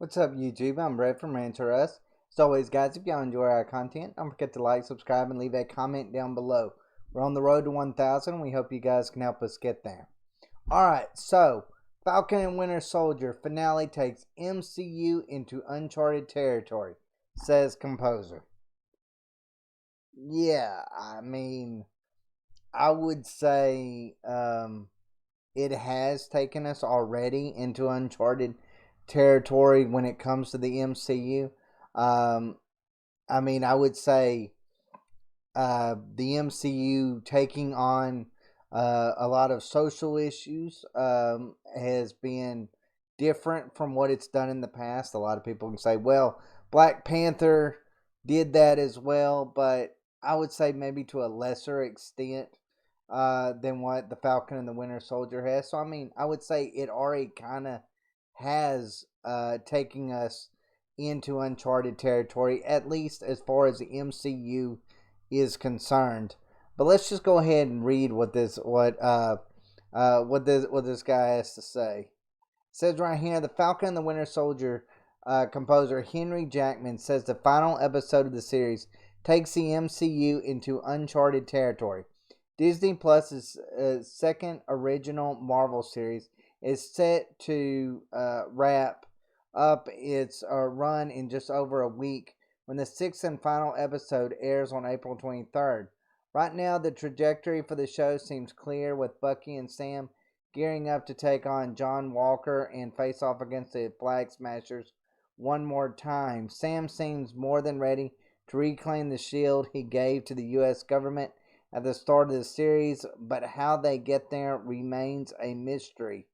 What's up, YouTube? I'm Brett from Rants. As always, guys, if y'all enjoy our content, don't forget to like, subscribe, and leave a comment down below. We're on the road to 1,000. We hope you guys can help us get there. Alright, so Falcon and Winter Soldier finale takes MCU into uncharted territory, says composer. Yeah, I would say it has taken us already into uncharted territory when it comes to the MCU. Um, I would say the MCU taking on a lot of social issues has been different from what it's done in the past. A lot of people can say, well, Black Panther did that as well, but I would say maybe to a lesser extent than what the Falcon and the Winter Soldier has. So, I would say it already kind of has taking us into uncharted territory, at least as far as the MCU is concerned. But let's just go ahead and read what this guy has to say. It says right here, the Falcon and the Winter Soldier composer Henry Jackman says the final episode of the series takes the MCU into uncharted territory. Disney Plus's second original Marvel series is set to wrap up its run in just over a week when the sixth and final episode airs on April 23rd. Right now, the trajectory for the show seems clear, with Bucky and Sam gearing up to take on John Walker and face off against the Flag Smashers one more time. Sam seems more than ready to reclaim the shield he gave to the U.S. government at the start of the series, but how they get there remains a mystery.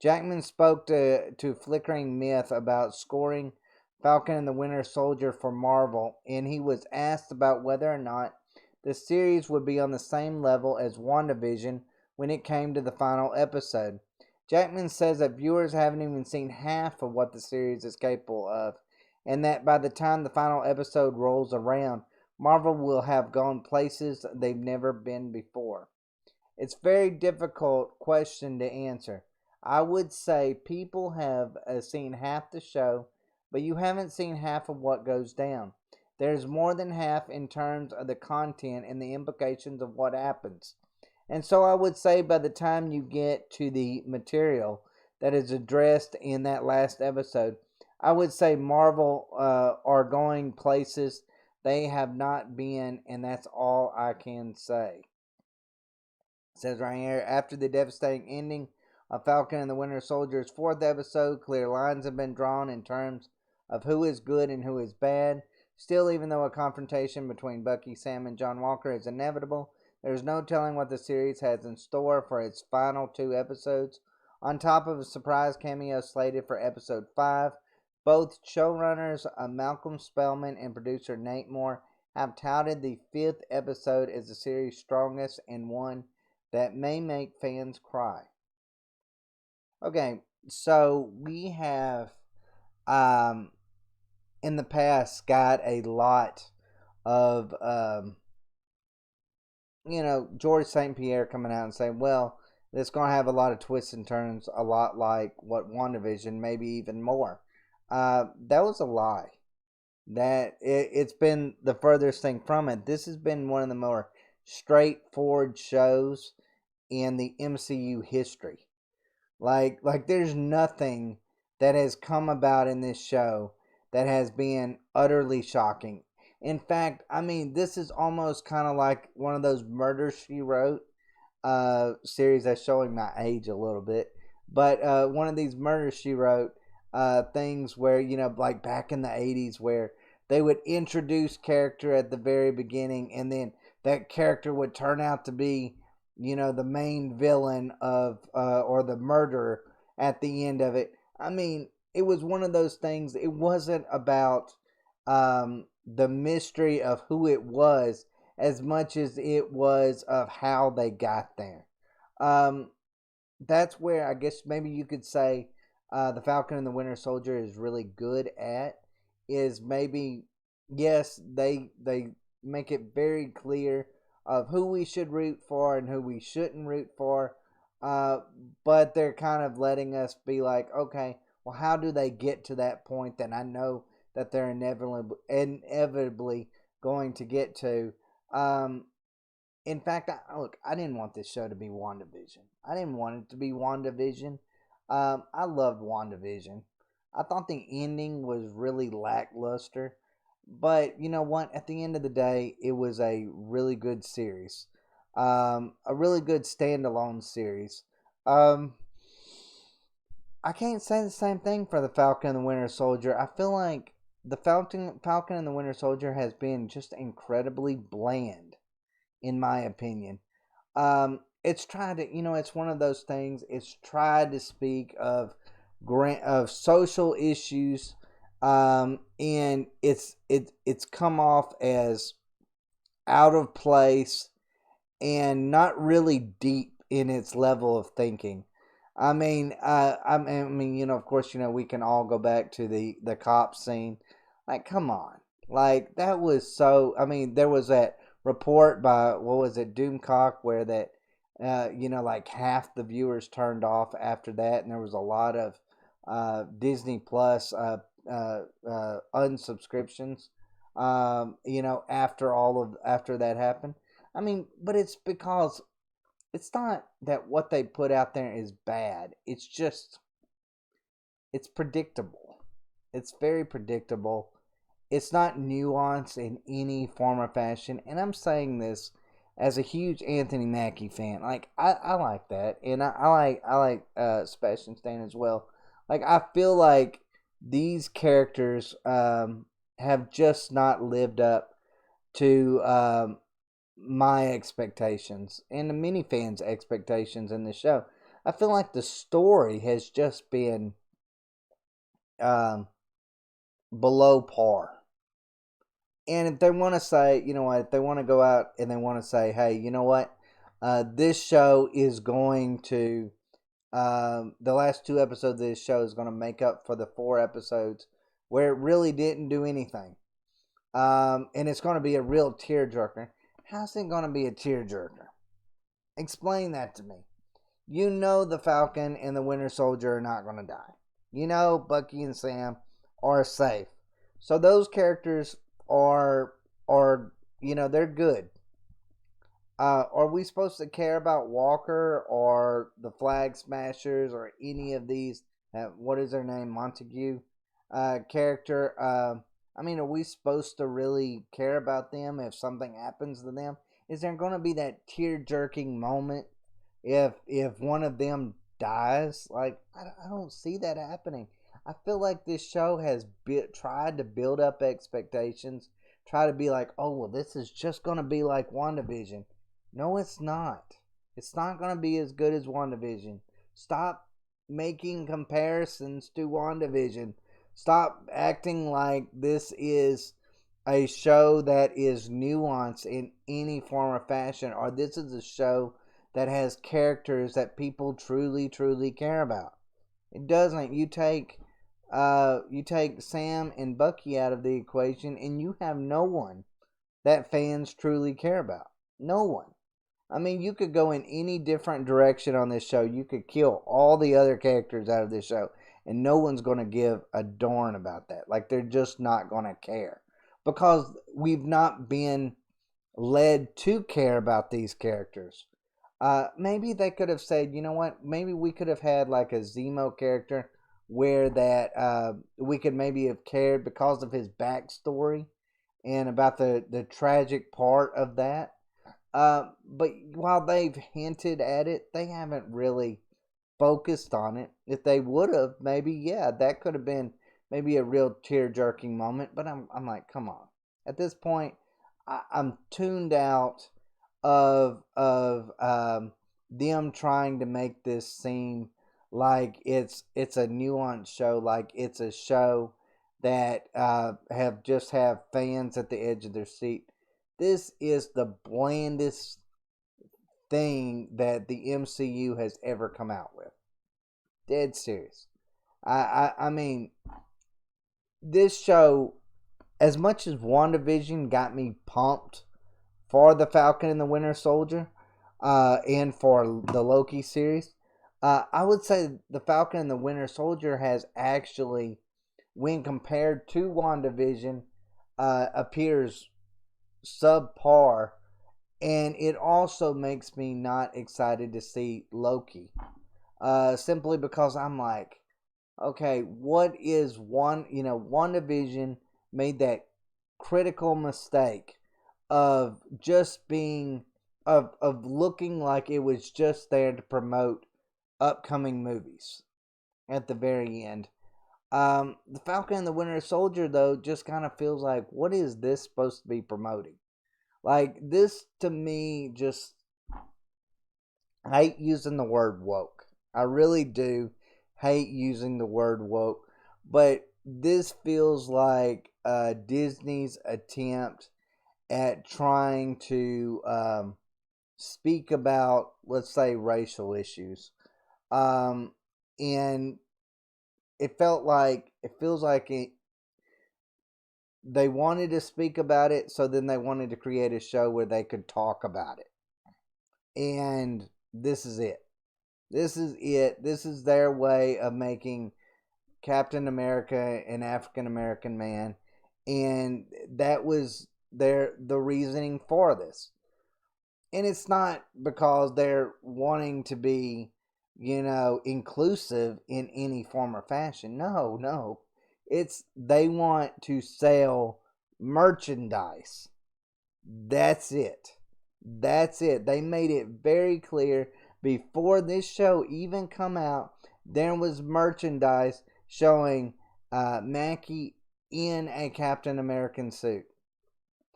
Jackman spoke to Flickering Myth about scoring Falcon and the Winter Soldier for Marvel, and he was asked about whether or not the series would be on the same level as WandaVision when it came to the final episode. Jackman says that viewers haven't even seen half of what the series is capable of, and that by the time the final episode rolls around, Marvel will have gone places they've never been before. It's a very difficult question to answer. I would say people have seen half the show, but you haven't seen half of what goes down. There's more than half in terms of the content and the implications of what happens. And so I would say by the time you get to the material that is addressed in that last episode, I would say Marvel are going places they have not been, and that's all I can say. It says right here, after the devastating ending of Falcon and the Winter Soldier's fourth episode, clear lines have been drawn in terms of who is good and who is bad. Still, even though a confrontation between Bucky, Sam, and John Walker is inevitable, there is no telling what the series has in store for its final two episodes. On top of a surprise cameo slated for episode 5, both showrunners Malcolm Spellman and producer Nate Moore have touted the fifth episode as the series' strongest and one that may make fans cry. Okay, so we have in the past got a lot of George St. Pierre coming out and saying, well, it's going to have a lot of twists and turns, a lot like what WandaVision, maybe even more. That was a lie. It's been the furthest thing from it. This has been one of the more straightforward shows in the MCU history. Like there's nothing that has come about in this show that has been utterly shocking. In fact, this is almost kind of like one of those Murder She Wrote series. That's showing my age a little bit, but one of these Murder She Wrote things where, like back in the 80s, where they would introduce character at the very beginning, and then that character would turn out to be, the main villain of or the murderer at the end of it. It was one of those things. It wasn't about the mystery of who it was as much as it was of how they got there. That's where I guess maybe you could say the Falcon and the Winter Soldier is really good at, is maybe, yes, they make it very clear of who we should root for and who we shouldn't root for, but they're kind of letting us be like, okay, well, how do they get to that point that I know that they're inevitably going to get to? Um, in fact, look, I didn't want this show to be WandaVision. I didn't want it to be WandaVision. I loved WandaVision. I thought the ending was really lackluster. But you know what? At the end of the day, it was a really good series. A really good standalone series. Um, I can't say the same thing for the Falcon and the Winter Soldier. I feel like the Falcon and the Winter Soldier has been just incredibly bland, in my opinion. It's tried to, it's one of those things. It's tried to speak of social issues, and it's come off as out of place and not really deep in its level of thinking. I mean, of course, we can all go back to the cop scene. Like, come on, like that was so. I mean, there was that report by what was it, Doomcock, where that, like half the viewers turned off after that, and there was a lot of Disney Plus unsubscriptions. After that happened. I mean, but it's because it's not that what they put out there is bad. It's just it's predictable. It's very predictable. It's not nuanced in any form or fashion. And I'm saying this as a huge Anthony Mackie fan. Like I like that, and I like Sebastian Stan as well. Like I feel like these characters have just not lived up to my expectations and the many fans' expectations in the show. I feel like the story has just been um, below par. And if they want to say, if they want to go out and they want to say, hey, you know what, this show is going to, the last 2 episodes of this show is going to make up for the 4 episodes where it really didn't do anything. And it's going to be a real tearjerker. How's it going to be a tearjerker? Explain that to me. The Falcon and the Winter Soldier are not going to die. Bucky and Sam are safe. So those characters are they're good. Are we supposed to care about Walker or the Flag Smashers or any of these? What is their name? Montague character. Are we supposed to really care about them if something happens to them? Is there going to be that tear-jerking moment if one of them dies? Like, I don't see that happening. I feel like this show has tried to build up expectations, try to be like, oh, well, this is just going to be like WandaVision. No, it's not. It's not going to be as good as WandaVision. Stop making comparisons to WandaVision. Stop acting like this is a show that is nuanced in any form or fashion, or this is a show that has characters that people truly, truly care about. It doesn't. You take Sam and Bucky out of the equation, and you have no one that fans truly care about. No one. I mean, you could go in any different direction on this show. You could kill all the other characters out of this show, and no one's going to give a darn about that. Like, they're just not going to care. Because we've not been led to care about these characters. Maybe they could have said, you know what? Maybe we could have had like a Zemo character where that we could maybe have cared because of his backstory and about the tragic part of that. But while they've hinted at it, they haven't really focused on it. If they would have, maybe, yeah, that could have been maybe a real tear-jerking moment. But I'm like, come on. At this point, I'm tuned out of them trying to make this seem like it's a nuanced show, like it's a show that have fans at the edge of their seat. This is the blandest thing that the MCU has ever come out with. Dead serious. I mean, this show, as much as WandaVision got me pumped for the Falcon and the Winter Soldier, and for the Loki series, I would say the Falcon and the Winter Soldier has actually, when compared to WandaVision, appears subpar, and it also makes me not excited to see Loki. Simply because I'm like, okay, what is one? WandaVision made that critical mistake of just being of looking like it was just there to promote upcoming movies at the very end. The Falcon and the Winter Soldier, though, just kind of feels like, what is this supposed to be promoting? Like, this to me, just, I hate using the word woke. I really do hate using the word woke. But this feels like Disney's attempt at trying to speak about, let's say, racial issues. Um, and it feels like they wanted to speak about it, so then they wanted to create a show where they could talk about it. And this is it. This is it. This is their way of making Captain America an African American man, and that was the reasoning for this. And it's not because they're wanting to be, inclusive in any form or fashion. No, no. It's they want to sell merchandise. That's it. That's it. They made it very clear before this show even come out. There was merchandise showing Mackie in a Captain American suit,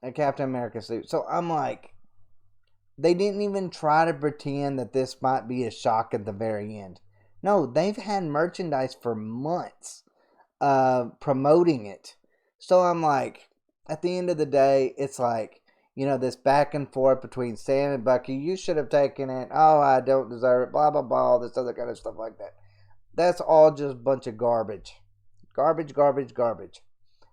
a Captain America suit. So I'm like, they didn't even try to pretend that this might be a shock at the very end. No, they've had merchandise for months promoting it. So I'm like, at the end of the day, it's like, this back and forth between Sam and Bucky. You should have taken it. Oh, I don't deserve it. Blah, blah, blah. All this other kind of stuff like that. That's all just a bunch of garbage. Garbage, garbage, garbage.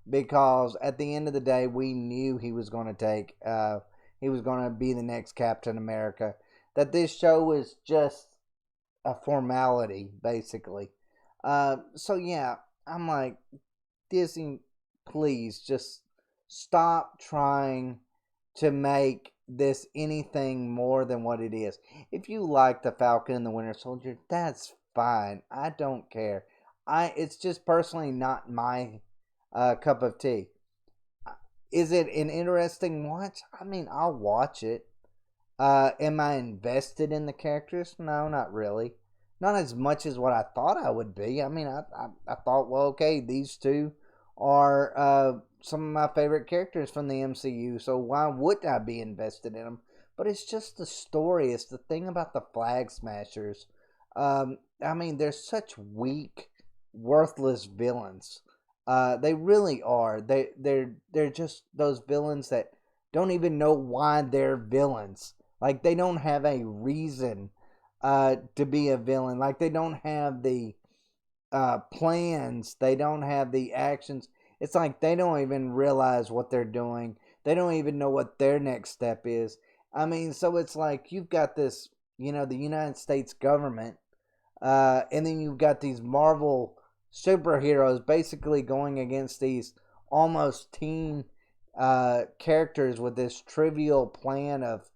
Because at the end of the day, we knew he was going to he was going to be the next Captain America. That this show was just a formality, basically. So yeah, I'm like, Disney, please just stop trying to make this anything more than what it is. If you like the Falcon and the Winter Soldier, that's fine. I don't care. It's just personally not my cup of tea. Is it an interesting watch? I mean, I'll watch it. Am I invested in the characters? No, not really. Not as much as what I thought I would be. I mean, I thought, well, okay, these two are some of my favorite characters from the MCU, so why would I be invested in them? But it's just the story. It's the thing about the Flag Smashers. I mean, they're such weak, worthless villains. They really are. They're just those villains that don't even know why they're villains. Like they don't have a reason to be a villain. Like they don't have the plans. They don't have the actions. It's like they don't even realize what they're doing. They don't even know what their next step is. I mean, so it's like you've got this, the United States government, and then you've got these Marvel superheroes basically going against these almost teen characters with this trivial plan of,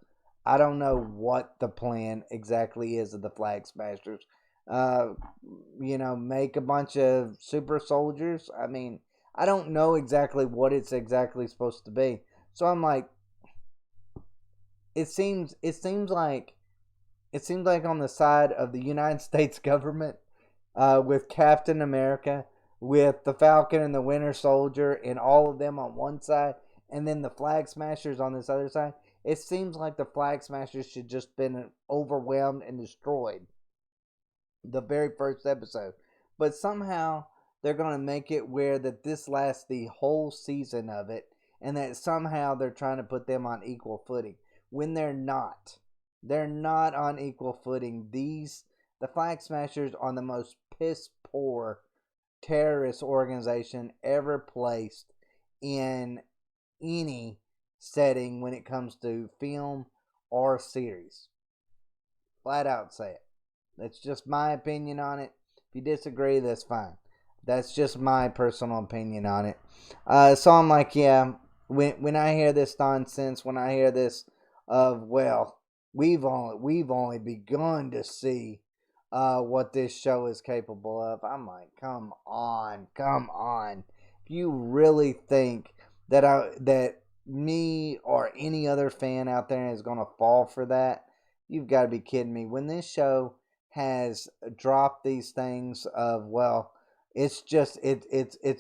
I don't know what the plan exactly is of the Flag Smashers. Uh, make a bunch of super soldiers. I mean, I don't know exactly what it's exactly supposed to be. So I'm like, it seems like on the side of the United States government, with Captain America, with the Falcon and the Winter Soldier, and all of them on one side, and then the Flag Smashers on this other side. It seems like the Flag Smashers should just been overwhelmed and destroyed the very first episode. But somehow they're going to make it where that this lasts the whole season of it, and that somehow they're trying to put them on equal footing when they're not. They're not on equal footing. The Flag Smashers are the most piss poor terrorist organization ever placed in any setting when it comes to film or series. Flat out say it. That's just my opinion on it. If you disagree, that's fine. That's just my personal opinion on it. So I'm like, yeah. When I hear this nonsense, when I hear this of, well, we've only begun to see what this show is capable of. I'm like, come on, come on. If you really think that me or any other fan out there is gonna fall for that, you've got to be kidding me. When this show has dropped these things of, well, it's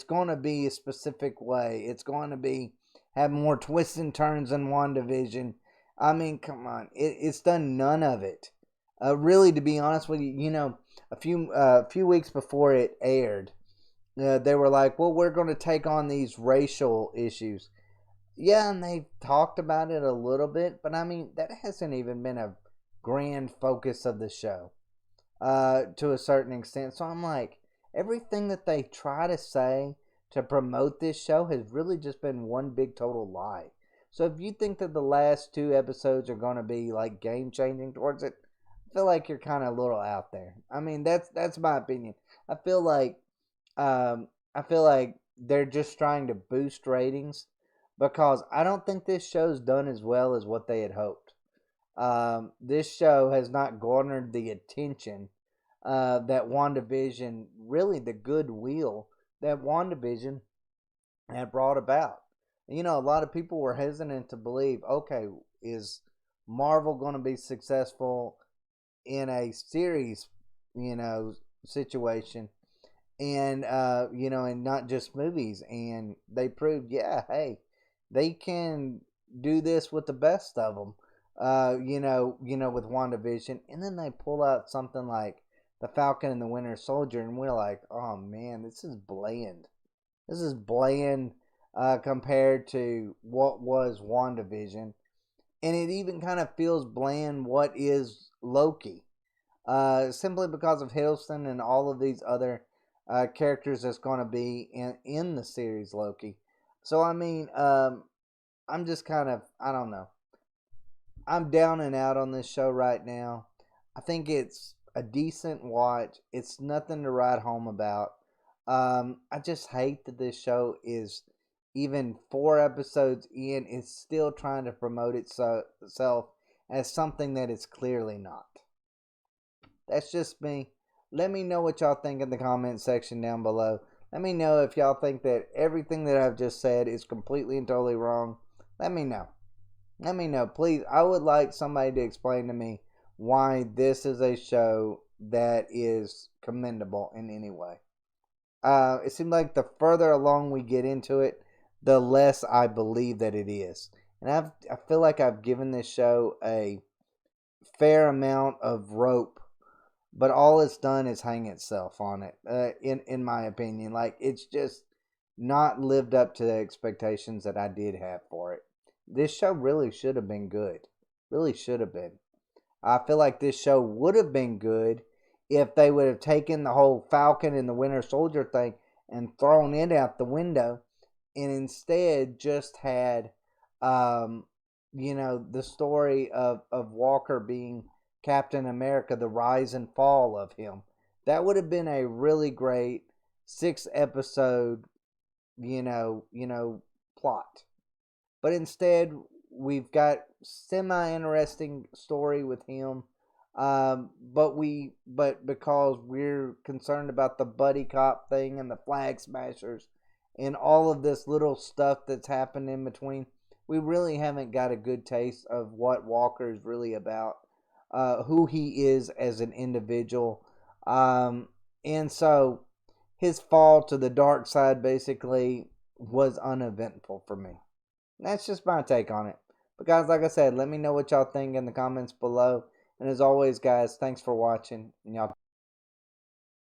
going to be a specific way. It's going to be have more twists and turns than WandaVision. I mean, come on, it's done none of it. Really, to be honest with you, a few weeks before it aired, they were like, well, we're going to take on these racial issues. Yeah, and they talked about it a little bit, but I mean, that hasn't even been a grand focus of the show to a certain extent. So I'm like, everything that they try to say to promote this show has really just been one big total lie. So if you think that the last two episodes are going to be like game changing towards it, I feel like you're kind of a little out there. I mean, that's my opinion. I feel like I feel like they're just trying to boost ratings because I don't think this show's done as well as what they had hoped. This show has not garnered the attention that WandaVision, really the goodwill that WandaVision had brought about. A lot of people were hesitant to believe, okay, is Marvel going to be successful in a series, situation, and and not just movies. And they proved, yeah, hey, they can do this with the best of them. With WandaVision, and then they pull out something like the Falcon and the Winter Soldier, and we're like, oh man, this is bland. This is bland compared to what was WandaVision, and it even kind of feels bland. What is Loki? Simply because of Hiddleston and all of these other characters that's going to be in the series Loki. So I mean, I'm just kind of, I don't know. I'm down and out on this show right now. I think it's a decent watch. It's nothing to write home about. I just hate that this show is even 4 episodes in. It's still trying to promote itself as something that it's clearly not. That's just me. Let me know what y'all think in the comment section down below. Let me know if y'all think that everything that I've just said is completely and totally wrong. Let me know. Let me know, please. I would like somebody to explain to me why this is a show that is commendable in any way. It seems like the further along we get into it, the less I believe that it is. And I feel like I've given this show a fair amount of rope, but all it's done is hang itself on it. In my opinion, like it's just not lived up to the expectations that I did have for it. This show really should have been good. Really should have been. I feel like this show would have been good if they would have taken the whole Falcon and the Winter Soldier thing and thrown it out the window, and instead just had, the story of Walker being Captain America, the rise and fall of him. That would have been a really great 6 episode, plot. But instead, we've got semi-interesting story with him. But because we're concerned about the buddy cop thing and the flag smashers and all of this little stuff that's happened in between, we really haven't got a good taste of what Walker is really about, who he is as an individual. And so his fall to the dark side basically was uneventful for me. That's just my take on it. But guys, like I said, let me know what y'all think in the comments below. And as always, guys, thanks for watching. And y'all